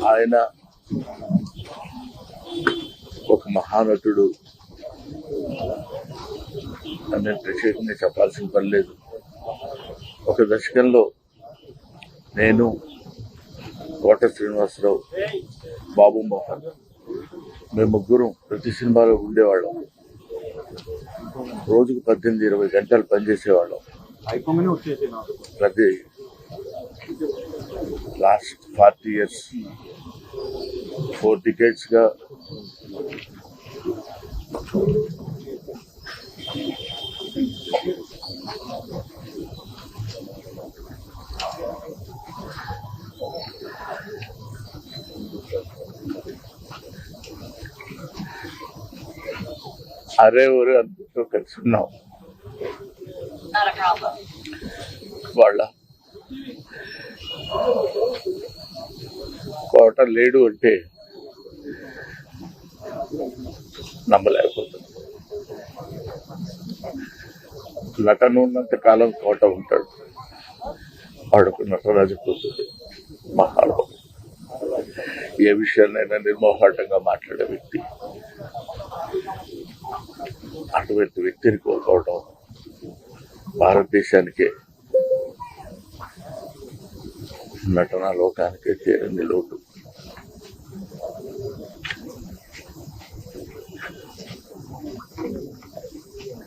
ఆయన ఒక మహానటుడు అని ప్రత్యేకంగా చెప్పాల్సిన పని లేదు. ఒక దశకంలో నేను, కోట శ్రీనివాసరావు, బాబు మోహన్ మేము ముగ్గురం ప్రతి సినిమాలో ఉండేవాళ్ళం. రోజుకు 18-20 గంటలు పనిచేసేవాళ్ళం. ప్రతి లాస్ట్ 40 years 4 decades గా అరే ఊరే అందరితో కలిసి ఉన్నాం. వాళ్ళ కోట లేడు అంటే నమ్మలేకపోతుంది. నటన ఉన్నంత కాలం కోట ఉంటాడు. వాడుకు నటరాజు కూతురు మహారావు. ఏ విషయాన్నైనా నిర్మోహాటంగా మాట్లాడే వ్యక్తి. అటువంటి వ్యక్తిని కోల్పోవడం భారతదేశానికే, నటనా లోకానికే తీరని లోటు.